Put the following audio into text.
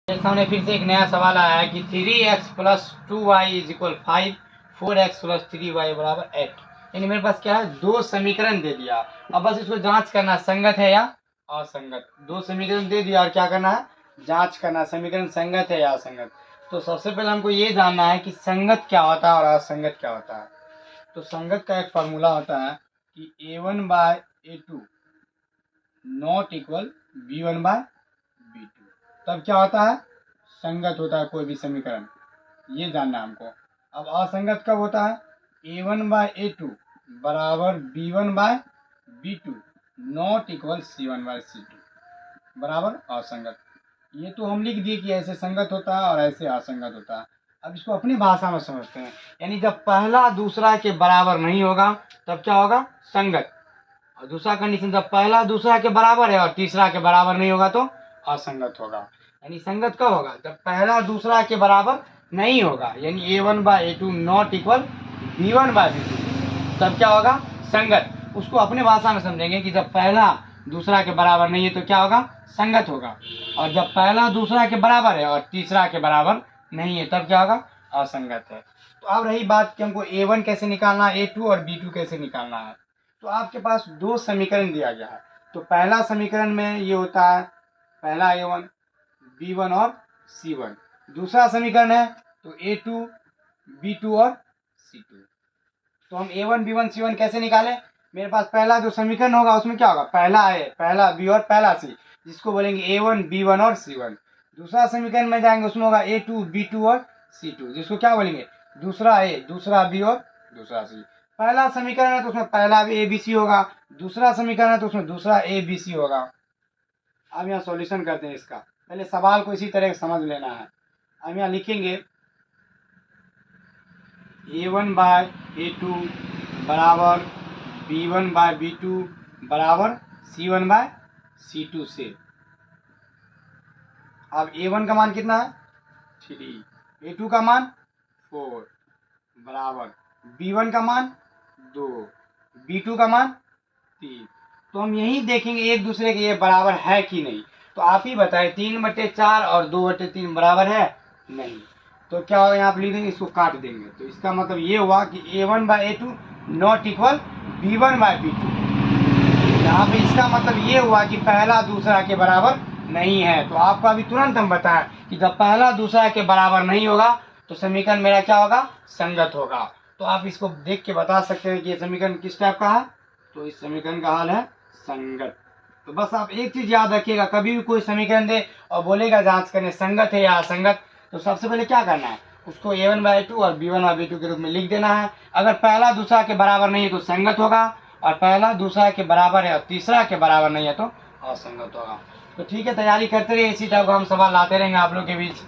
सामने फिर से एक नया सवाल आया है कि 3x plus 2y is equal 5, 4x plus 3y बराबर 8। यानी मेरे पास क्या है, दो समीकरण दे दिया। अब बस इसको जांच करना संगत है या असंगत। दो समीकरण दे दिया और क्या करना है, जांच करना समीकरण संगत है या असंगत। तो सबसे पहले हमको ये जानना है कि संगत क्या होता है और असंगत क्या होता है। तो संगत का एक फॉर्मूला होता है कि a1 bye a2 not equal b1 bye b2। तब क्या होता है, संगत होता है कोई भी समीकरण, ये जानना है हमको। अब असंगत कब होता है, a1 बाय a2 बराबर b1 bye b2 not equal c1 bye c2 बराबर असंगत। ये तो हम लिख दिए कि ऐसे संगत होता है और ऐसे असंगत होता है। अब इसको अपनी भाषा में समझते हैं। यानी जब पहला दूसरा के बराबर नहीं होगा तब क्या होगा, संगत। और दूसरा कंडीशन, जब पहला दूसरा के बराबर है और तीसरा के बराबर नहीं होगा तो असंगत होगा। यानी संगत कब होगा, जब पहला दूसरा के बराबर नहीं होगा, यानी a1 bye a2 not equal b1 bye b2, तब क्या होगा, संगत। उसको अपने भाषा में समझेंगे कि जब पहला दूसरा के बराबर नहीं है तो क्या होगा, संगत होगा। और जब पहला दूसरा के बराबर है और तीसरा के बराबर नहीं है तब क्या होगा, असंगत है। तो अब रही बात कि हमको a1 कैसे निकालना है, a2 और b2 कैसे निकालना है। तो आपके पास दो समीकरण दिया गया है। तो पहला समीकरण में ये होता है पहला a1 b1 और c1। दूसरा समीकरण है तो a2 b2 और c2। तो हम a1 b1 c1 कैसे निकालें। मेरे पास पहला जो समीकरण होगा उसमें क्या होगा, पहला a पहला b और पहला c, जिसको बोलेंगे a1 b1 और c1। दूसरा समीकरण में जाएंगे उसमें होगा a2 b2 और c2, जिसको क्या बोलेंगे, दूसरा a दूसरा b और दूसरा c। पहला समीकरण है तो उसमें पहला भी ए बी सी होगा, दूसरा समीकरण है तो उसमें दूसरा ए बी सी होगा। अब यहाँ सॉल्यूशन करते हैं इसका। पहले सवाल को इसी तरह समझ लेना है। अब यहाँ लिखेंगे a1 बाय a2 बराबर b1 बाय b2 बराबर c1 बाय c2 से। अब a1 का मान कितना है 3, a2 का मान 4 बराबर b1 का मान 2, b2 का मान 3। तो हम यही देखेंगे एक दूसरे के ये बराबर है कि नहीं। तो आप ही बताएं, 3/4 और 2/3 बराबर है नहीं, तो क्या होगा, यहाँ पे लिख देंगे, इसको काट देंगे। तो इसका मतलब ये हुआ कि a1 bye a2 not equal b1 bye b2। यहाँ पे इसका मतलब ये हुआ कि पहला दूसरा के बराबर नहीं है। तो आपको अभी तुरंत हम बताएं कि जब पहला दूसरा के बराबर नहीं होगा तो समीकरण मेरा क्या होगा, संगत होगा। तो आप इसको देख के बता सकते हैं कि ये समीकरण किस टाइप का है। तो इस समीकरण का हाल है संगत। तो बस आप एक चीज याद रखिएगा, कभी भी कोई समीकरण दे और बोलेगा जांच करने संगत है या असंगत, तो सबसे पहले क्या करना है, उसको a1 बाय 2 और b1 बाय b2 के रूप में लिख देना है। अगर पहला दूसरा के बराबर नहीं है तो संगत होगा, और पहला दूसरा के बराबर है और तीसरा के बराबर नहीं है तो असंगत होगा। तो ठीक है, तैयारी करते रहिए, इसी टाइप का हम सवाल लाते रहेंगे आप लोग के बीच।